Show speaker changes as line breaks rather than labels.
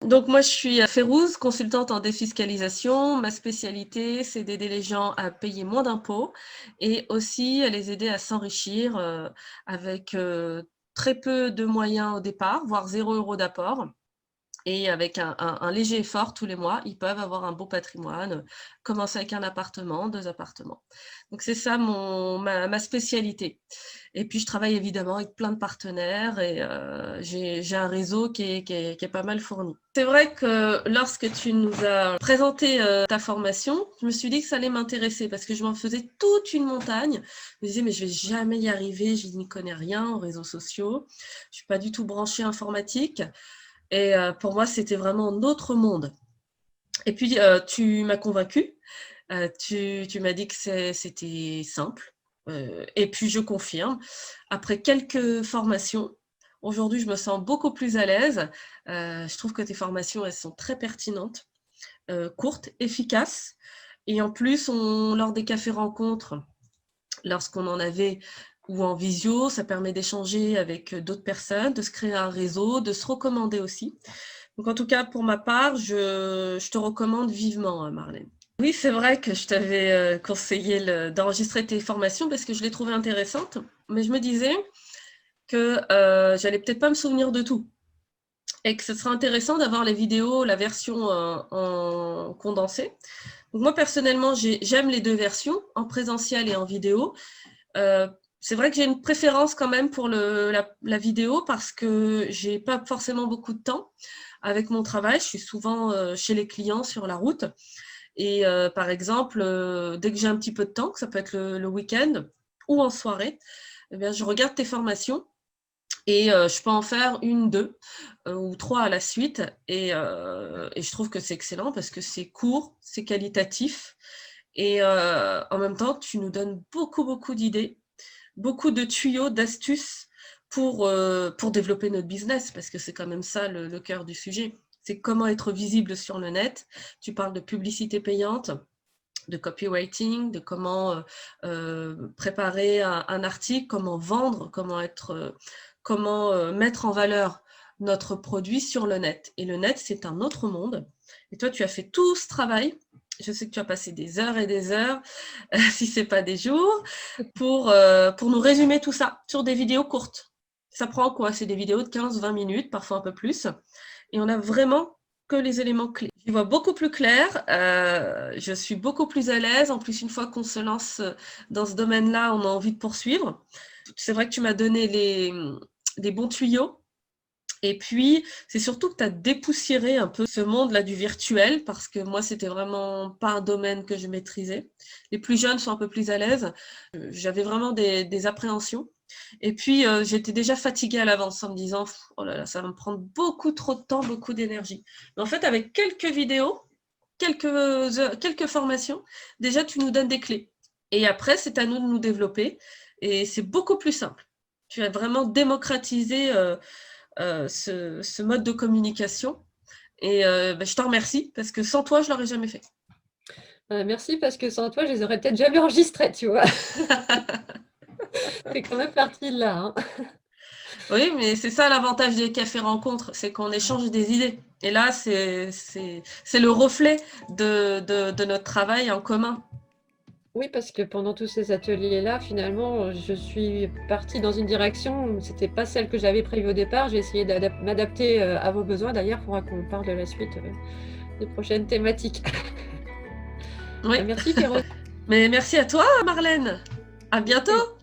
Donc moi, je suis Férouz, consultante en défiscalisation. Ma spécialité, c'est d'aider les gens à payer moins d'impôts et aussi à les aider à s'enrichir avec très peu de moyens au départ, voire 0 € d'apport. Et avec un léger effort tous les mois, ils peuvent avoir un beau patrimoine, commencer avec un appartement, 2 appartements. Donc c'est ça ma spécialité. Et puis je travaille évidemment avec plein de partenaires et j'ai un réseau qui est pas mal fourni. C'est vrai que lorsque tu nous as présenté, ta formation, je me suis dit que ça allait m'intéresser parce que je m'en faisais toute une montagne. Je me disais: «Mais je vais jamais y arriver, je n'y connais rien aux réseaux sociaux, je suis pas du tout branchée informatique». Et pour moi, c'était vraiment un autre monde. Et puis, tu m'as convaincue, tu m'as dit que c'était simple, et puis je confirme. Après quelques formations, aujourd'hui, je me sens beaucoup plus à l'aise. Je trouve que tes formations, elles sont très pertinentes, courtes, efficaces et en plus, lors des cafés rencontres, lorsqu'on en avait ou en visio, ça permet d'échanger avec d'autres personnes, de se créer un réseau, de se recommander aussi. Donc en tout cas, pour ma part, je te recommande vivement, Marlène. Oui, c'est vrai que je t'avais conseillé d'enregistrer tes formations parce que je les trouvais intéressantes, mais je me disais que j'allais peut-être pas me souvenir de tout et que ce serait intéressant d'avoir les vidéos, la version en condensé. Donc moi, personnellement, j'aime les deux versions, en présentiel et en vidéo. Euh, c'est vrai que j'ai une préférence quand même pour la vidéo parce que j'ai pas forcément beaucoup de temps avec mon travail. Je suis souvent chez les clients sur la route. Et par exemple, dès que j'ai un petit peu de temps, que ça peut être le week-end ou en soirée, eh bien, je regarde tes formations et je peux en faire une, deux ou trois à la suite. Et je trouve que c'est excellent parce que c'est court, c'est qualitatif. Et en même temps, tu nous donnes beaucoup, beaucoup d'idées, beaucoup de tuyaux, d'astuces pour développer notre business, parce que c'est quand même ça le cœur du sujet. C'est comment être visible sur le net. Tu parles de publicité payante, de copywriting, de comment préparer un article, comment vendre, comment mettre en valeur notre produit sur le net. Et le net, c'est un autre monde. Et toi, tu as fait tout ce travail. Je sais que tu as passé des heures et des heures, si ce n'est pas des jours, pour nous résumer tout ça sur des vidéos courtes. Ça prend quoi? C'est des vidéos de 15-20 minutes, parfois un peu plus. Et on a vraiment que les éléments clés. Je vois beaucoup plus clair, je suis beaucoup plus à l'aise. En plus, une fois qu'on se lance dans ce domaine-là, on a envie de poursuivre. C'est vrai que tu m'as donné des bons tuyaux. Et puis, c'est surtout que tu as dépoussiéré un peu ce monde-là du virtuel, parce que moi, c'était vraiment pas un domaine que je maîtrisais. Les plus jeunes sont un peu plus à l'aise. J'avais vraiment des appréhensions. Et puis, j'étais déjà fatiguée à l'avance en me disant, oh là là, ça va me prendre beaucoup trop de temps, beaucoup d'énergie. Mais en fait, avec quelques vidéos, quelques formations, déjà, tu nous donnes des clés. Et après, c'est à nous de nous développer. Et c'est beaucoup plus simple. Tu as vraiment démocratisé ce mode de communication. Et je t'en remercie parce que sans toi, je l'aurais jamais fait.
Merci parce que sans toi, je les aurais peut-être jamais enregistrés, tu vois. C'est quand même parti de là, hein.
Oui, mais c'est ça l'avantage des cafés rencontres, c'est qu'on échange des idées. Et là, c'est le reflet de notre travail en commun.
Oui, parce que pendant tous ces ateliers-là, finalement, je suis partie dans une direction, c'était pas celle que j'avais prévue au départ. J'ai essayé de m'adapter à vos besoins. D'ailleurs, il faudra qu'on parle de la suite des prochaines thématiques.
Oui.
Merci, Féroce.
Mais merci à toi, Marlène. À bientôt.